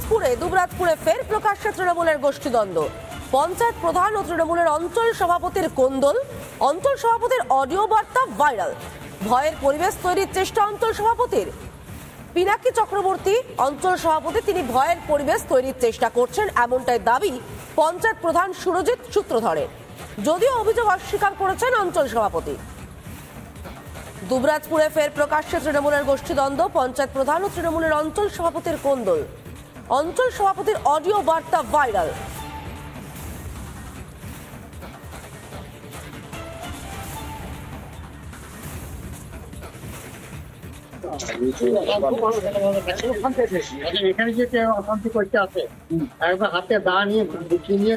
দুবরাজপুরে ফের প্রকাশ্যে তৃণমূলের গোষ্ঠীদ্বন্দ্ব। পঞ্চায়েত প্রধান ও তৃণমূলের অঞ্চল সভাপতির কোন্দল, অঞ্চল সভাপতির অডিও বার্তা ভাইরাল। ভয়ের পরিবেশ তৈরির চেষ্টা অঞ্চল সভাপতির। পিনাকি চক্রবর্তী অঞ্চল সভাপতি, তিনি ভয়ের পরিবেশ তৈরির চেষ্টা করছেন এমনটাই দাবি পঞ্চায়েত প্রধান সুরজিৎ সূত্রধরের, যদিও অভিযোগ অস্বীকার করেছেন অঞ্চল সভাপতি। দুবরাজপুরে ফের প্রকাশ্যে তৃণমূলের গোষ্ঠীদ্বন্দ্ব। পঞ্চায়েত প্রধান ও তৃণমূলের অঞ্চল সভাপতির কোন্দল, অঞ্চল সভাপতির অডিও বার্তা ভাইরাল। এখানে যে কেউ অশান্তি করতে আসে একবার হাতে দা নিয়ে নিয়ে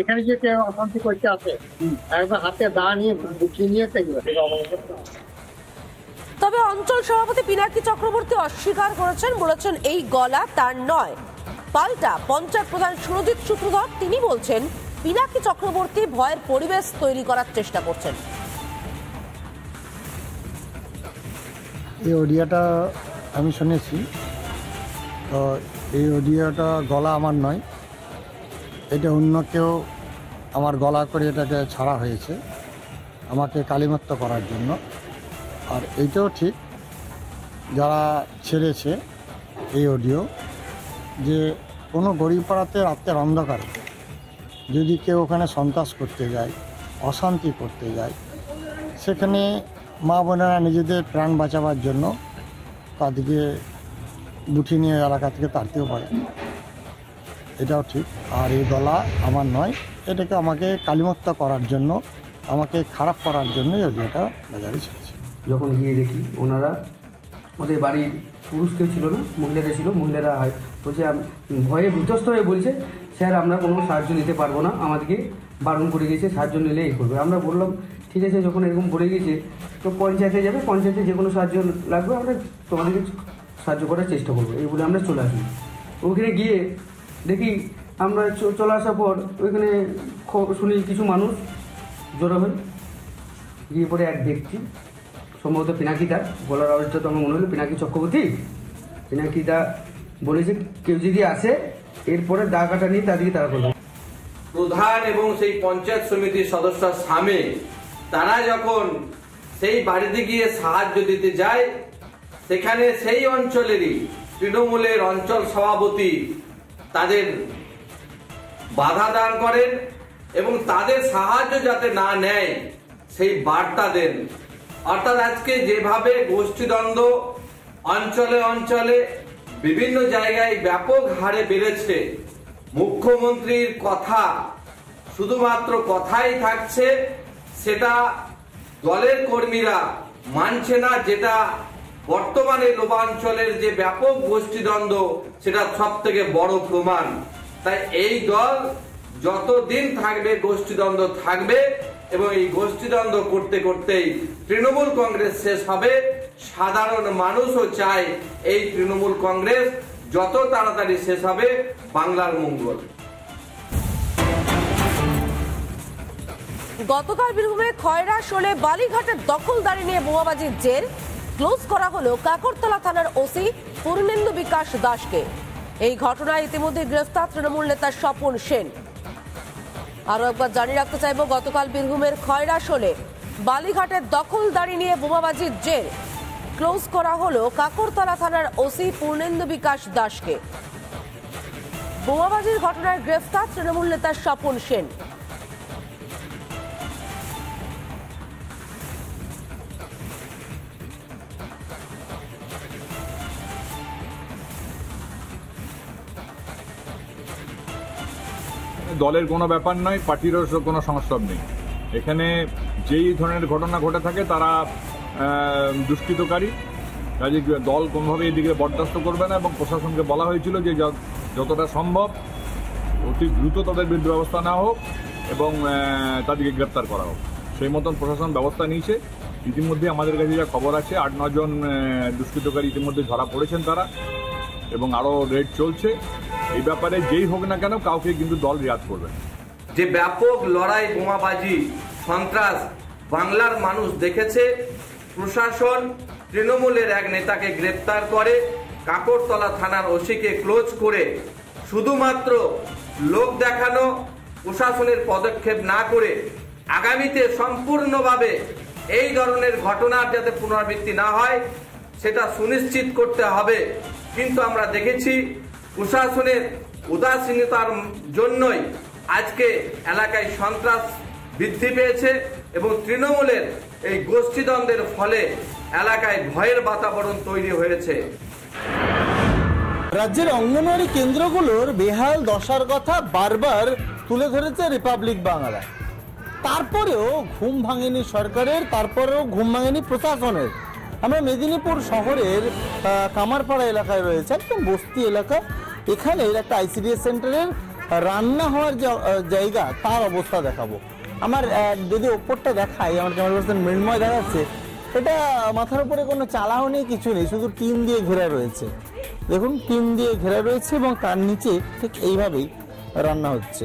এখানে যে কেউ অশান্তি করতে আসে একবার হাতে দা নিয়ে নিয়ে তবে অঞ্চল সভাপতি পিনাকি চক্রবর্তী অস্বীকার করেছেন, বলেছেন এই গলা তার নয়। পাল্টা পঞ্চায়েত প্রধান সুরজিৎ সূত্রধর, তিনি বলছেন পিনাকি চক্রবর্তী ভয়ের পরিবেশ তৈরি করার চেষ্টা করছেন। এই অডিওটা আমি শুনেছি, তো এই অডিওটা গলা আমার নয়, এটা অন্য কেউ আমার গলা করে এটাকে ছাড়া হয়েছে আমাকে কালিমাত্র করার জন্য। আর এইটাও ঠিক, যারা ছেড়েছে এই অডিও, যে কোনো গরিব পাড়াতে রাতের অন্ধকারে যদি কেউ ওখানে সন্ত্রাস করতে যায়, অশান্তি করতে যায়, সেখানে মা বোনেরা নিজেদের প্রাণ বাঁচাবার জন্য তাদেরকে বুঠি নিয়ে এলাকা থেকে তাড়তেও পারে, এটাও ঠিক। আর এই গলা আমার নয়, এটাকে আমাকে কালিমুক্ত করার জন্য, আমাকে খারাপ করার জন্যই অডিওটা বাজারে ছেড়েছে। যখন গিয়ে দেখি ওনারা, ওদের বাড়ির পুরুষ কেউ ছিল না, মহিলারা ছিল। মহিলারা বলছে, ভয়ে বিধ্বস্ত হয়ে বলছে, স্যার আমরা কোনো সাহায্য নিতে পারবো না, আমাদেরকে বারণ করে গেছে, সাহায্য নিলে এই করবে। আমরা বললাম ঠিক আছে, যখন এরকম বলে গেছে তো পঞ্চায়েতে যাবে, পঞ্চায়েতে যে কোনো সাহায্য লাগবে আমরা তোমাদেরকে সাহায্য করার চেষ্টা করবো, এই বলে আমরা চলে আসি। ওইখানে গিয়ে দেখি, আমরা চলে আসার পর ওইখানে শুনি কিছু মানুষ জড়ো হয়। গিয়ে পরে এক ব্যক্তি, সম্ভবত পিনাকিদা, গলার আওয়াজটা তো আমার মনে হলো পিনাকি চক্রবর্তী, পিনাকিদা বলেছে কেউ যদি আসে এরপরে দা কাটা নিয়ে তাদেরকে তারা করবে। প্রধান এবং সেই পঞ্চায়েত সমিতির সদস্য স্বামী, তারা যখন সেই বাড়িতে গিয়ে সাহায্য দিতে যায়, সেখানে সেই অঞ্চলেরই তৃণমূলের অঞ্চল সভাপতি তাদের বাধা দান করেন এবং তাদের সাহায্য যাতে না নেয় সেই বার্তা দেন। অর্থাৎ আজকে যেভাবে গোষ্ঠীদ্বন্দ্ব অঞ্চলে অঞ্চলে বিভিন্ন জায়গায় ব্যাপক হারে বেড়েছে, মুখ্যমন্ত্রীর কথা শুধুমাত্র কথাই থাকছে, সেটা দলের কর্মীরা মানছে না, যেটা বর্তমানে লোবাঞ্চলের যে ব্যাপক গোষ্ঠীদ্বন্দ্ব সেটা সব থেকে বড় প্রমাণ। তাই এই দল যতদিন থাকবে গোষ্ঠীদ্বন্দ্ব থাকবে এবং এই গোষ্ঠীদ্বন্দ্ব করতে করতেই তৃণমূল কংগ্রেস শেষ হবে। সাধারণ মানুষও চায় এই তৃণমূল কংগ্রেস যত তাড়াতাড়ি শেষ হবে, বাংলার মঙ্গল। গতকাল বীরভূমে খয়রাশোলে বালিঘাটের দখলদারি নিয়ে বোমাবাজির জের। ক্লোজ করা হলো কাকরতলা থানার ওসি পূর্ণেন্দু বিকাশ দাসকে। এই ঘটনায় ইতিমধ্যে গ্রেফতার তৃণমূল নেতা স্বপন সেন। আরো একবার জানিয়ে রাখতে চাইব, গতকাল বীরভূমের খয়রাশোলে বালিঘাটের দখলদারি নিয়ে বোমাবাজির জের। ক্লোজ করা হলো কাকরতলা থানার ওসি পূর্ণেন্দু বিকাশ দাসকে। বোমাবাজির ঘটনায় গ্রেফতার তৃণমূল নেতা স্বপন সেন। দলের কোনো ব্যাপার নয়, পার্টিরও কোনো সংস্রব নেই। এখানে যেই ধরনের ঘটনা ঘটে থাকে তারা দুষ্কৃতকারী, কাজে দল কোনোভাবে এদিকে বরদাস্ত করবে না এবং প্রশাসনকে বলা হয়েছিল যে যতটা সম্ভব অতি দ্রুত তাদের বিরুদ্ধে ব্যবস্থা নেওয়া হোক এবং তাদেরকে গ্রেপ্তার করা হোক। সেই মতন প্রশাসন ব্যবস্থা নিয়েছে। ইতিমধ্যে আমাদের কাছে যা খবর আছে 8-9 জন দুষ্কৃতকারী ইতিমধ্যে ধরা পড়েছেন তারা, এবং আরও রেড চলছে। এই ব্যাপারে যেই হোক না কেন কাউকে কিন্তু দল রেয়াত করবে। যে ব্যাপক লড়াই, বোমাবাজি, সন্ত্রাস বাংলার মানুষ দেখেছে, প্রশাসন তৃণমূলের এক নেতাকে গ্রেপ্তার করে, কাকরতলা থানার ওসিকে ক্লোজ করে শুধুমাত্র লোক দেখানো, প্রশাসনের পদক্ষেপ না করে আগামীতে সম্পূর্ণভাবে এই ধরনের ঘটনার যাতে পুনরাবৃত্তি না হয় সেটা সুনিশ্চিত করতে হবে। কিন্তু আমরা দেখেছি প্রশাসনের উদাসীনতার জন্যই আজকে এলাকায় সন্ত্রাস বৃদ্ধি পেয়েছে এবং তৃণমূলের এই গোষ্ঠীদ্বন্দ্বের ফলে এলাকায় ভয়ের বাতাবরণ তৈরি হয়েছে। রাজ্যের অঙ্গনওয়াড়ি কেন্দ্রগুলোর বেহাল দশার কথা বারবার তুলে ধরেছে রিপাবলিক বাংলা। তারপরেও ঘুম ভাঙেনি সরকারের, তারপরেও ঘুম ভাঙেনি প্রশাসনের। আমরা মেদিনীপুর শহরের কামারপাড়া এলাকায় রয়েছে, একদম বস্তি এলাকা। এখানে একটা আইসিডিএস সেন্টারের রান্না হওয়ার যে জায়গা তার অবস্থা দেখাবো। আমার যদি ওপরটা দেখাই, আমার ক্যামেরা পার্সন মৃন্ময় দেখাচ্ছে, এটা মাথার উপরে কোনো চালাও নেই, কিছু নেই, শুধু টিন দিয়ে ঘেরা রয়েছে। দেখুন, টিন দিয়ে ঘেরা রয়েছে এবং তার নিচে ঠিক এইভাবেই রান্না হচ্ছে।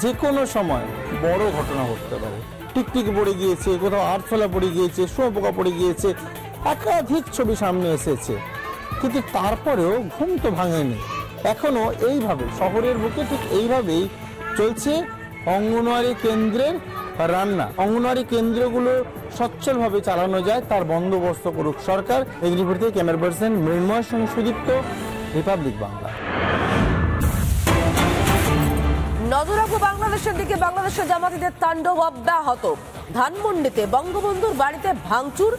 যে কোনো সময় বড় ঘটনা ঘটতে পারে। টিকটিক পড়ে গিয়েছে, কোথাও আরশোলা পড়ে গিয়েছে, শুঁয়োপোকা পড়ে গিয়েছে, একাধিক ছবি সামনে এসেছে। কিন্তু তারপরেও ঘুম তো ভাঙেনি। এখনো এইভাবে শহরের বুকে ঠিক এইভাবেই চলছে অঙ্গনওয়াড়ি কেন্দ্রের রান্না। অঙ্গনওয়াড়ি কেন্দ্রগুলো সচ্ছলভাবে চালানো যায় তার বন্দোবস্ত করুক সরকার। মেদিনীপুর থেকে ক্যামেরা পার্সন মৃন্ময়ের সঙ্গে সুদীপ্ত, রিপাবলিক বাংলা। নজর রাখবো বাংলাদেশের দিকে। বাংলাদেশের জামাতিদের তাণ্ডব অব্যাহত। ধানমন্ডিতে বঙ্গবন্ধুর বাড়িতে ভাঙচুর,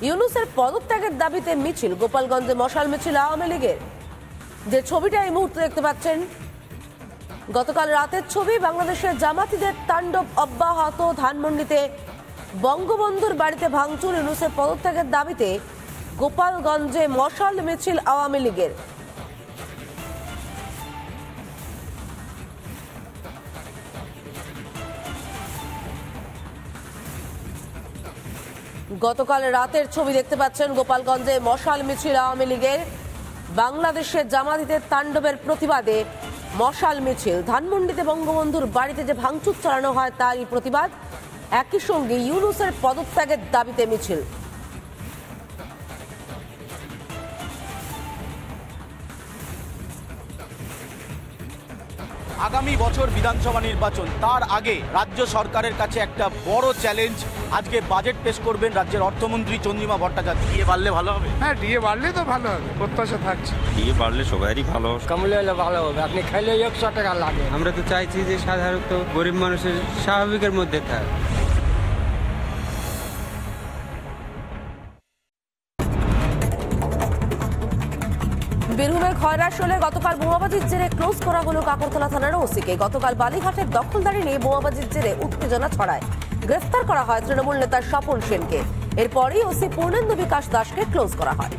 ইউনূসের পদত্যাগের দাবিতে মিছিল। গোপালগঞ্জে মশাল মিছিল আওয়ামী লীগের। যে ছবিটা এই মুহূর্তে দেখতে পাচ্ছেন গতকাল রাতের ছবি। বাংলাদেশের জামাতিদের তাণ্ডব অব্যাহত। ধানমন্ডিতে বঙ্গবন্ধুর বাড়িতে ভাঙচুর, ইউনূসের পদত্যাগের দাবিতে গোপালগঞ্জে মশাল মিছিল আওয়ামী লীগের। গতকাল রাতের ছবি দেখতে পাচ্ছেন, গোপালগঞ্জে মশাল মিছিল আওয়ামী লীগের। বাংলাদেশের জামাতিদের তাণ্ডবের প্রতিবাদে মশাল মিছিল। ধানমন্ডিতে বঙ্গবন্ধুর বাড়িতে যে ভাঙচুর চালানো হয় তারই প্রতিবাদ। একই সঙ্গে ইউনূসের পদত্যাগের দাবিতে মিছিল। আগামী বছর বিধানসভা নির্বাচন, তার আগে রাজ্য সরকারের কাছে একটা বড় চ্যালেঞ্জ। আজকে বাজেট পেশ করবেন রাজ্যের অর্থমন্ত্রী চন্দ্রিমা ভট্টাচার্য। ডিএ বাড়লে ভালো হবে? হ্যাঁ, ডিএ বাড়লে তো ভালো হবে, প্রত্যাশা থাকছে। ডিএ বাড়লে সবারই ভালো, কমলে হলে ভালো হবে। আপনি খাইলে 100 টাকা লাগে। আমরা তো চাইছি যে সাধারণত গরিব মানুষের স্বাভাবিকের মধ্যে থাক। বীরভূমের খয়রাশোলে গতকাল বোমাবাজির জেরে ক্লোজ করা হলো কাকরতলা থানার ওসিকে। গতকাল বালিঘাটের দখলদারি নিয়ে বোমাবাজির জেরে উত্তেজনা ছড়ায়। গ্রেফতার করা হয় তৃণমূল নেতা স্বপন সেনকে। এরপরই ওসি পূর্ণেন্দু বিকাশ দাসকে ক্লোজ করা হয়।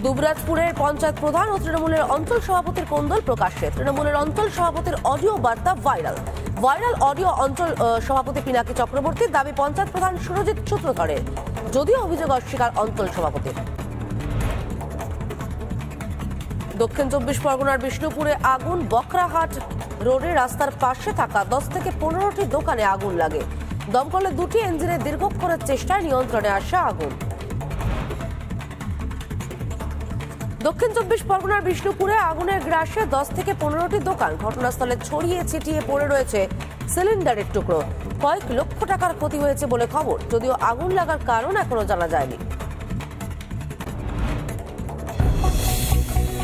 দুবরাজপুরের পঞ্চায়েত প্রধান ও তৃণমূলের অঞ্চল সভাপতির কোন্দল প্রকাশ্যে। তৃণমূলের অঞ্চল সভাপতির অডিও বার্তা ভাইরাল অডিও অঞ্চল সভাপতি পিনাকি চক্রবর্তীর দাবি পঞ্চায়েত প্রধান সুরজিৎ সূত্রধরের, যদিও অভিযোগ অস্বীকার অঞ্চল সভাপতির। দক্ষিণ 24 পরগনার বিষ্ণুপুরে আগুন। বকরাহাট রোডে রাস্তার পাশে থাকা 10 থেকে 15টি দোকানে আগুন লাগে। দমকলের 2টি ইঞ্জিনের দীর্ঘক্ষণের চেষ্টায় নিয়ন্ত্রণে আসে আগুন। দক্ষিণ 24 পরগনার বিষ্ণুপুরে আগুনের গ্রাসে 10 থেকে 15টি দোকান। ঘটনাস্থলে ছড়িয়ে ছিটিয়ে পড়ে রয়েছে সিলিন্ডারের টুকরো। কয়েক লক্ষ টাকার ক্ষতি হয়েছে বলে খবর, যদিও আগুন লাগার কারণ এখনো জানা যায়নি।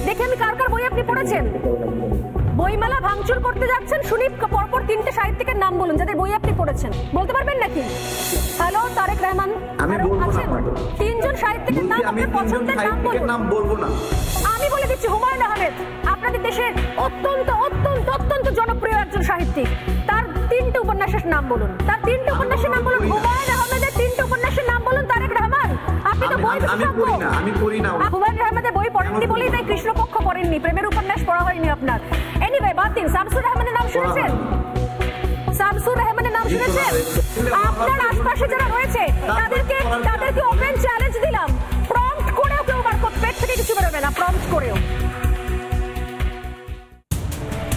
দেখে আমি কার কার বই আপনি পড়েছেন? বইমেলা ভাঙচুর করতে যাচ্ছেন, শুনি পরপর 3টে সাহিত্যিকের নাম বলুন যাদের বই আপনি পড়েছেন। বলতে পারবেন নাকি? হ্যালো, তারেক রহমান। আমি বলবো না। 3জন সাহিত্যিকের নাম, আপনার পছন্দের নাম বলুন। নাম বলবো না। আমি বলে দিচ্ছি, হুমায়ুন আহমেদ আপনাদের দেশের অত্যন্ত অত্যন্ত অত্যন্ত জনপ্রিয় একজন সাহিত্যিক। তার 3টে উপন্যাসের নাম বলুন। তার 3টে উপন্যাসের নাম বলুন। হুমায়ুন আহমেদের 3টে উপন্যাসের নাম বলুন। তারেক রহমান, আপনি তো বই আমি পড়ি না। হুমায়ুন আহমেদের বই পড়েননি বলেই তাই কৃষ্ণপক্ষ পড়েননি, প্রেমের উপন্যাস পড়া হয়নি আপনার। এনিওয়ে, বাদ দিন। শামসুর রহমানের নাম শুনেছেন? শামসুর রহমানের নাম শুনেছেন? আপনার আশপাশে যারা রয়েছে তাদেরকে ওপেন চ্যালেঞ্জ দিলাম, প্রম্পট করেও কেউ বার করতে, পেট থেকে কিছু বেরোবে না, প্রম্পট করেও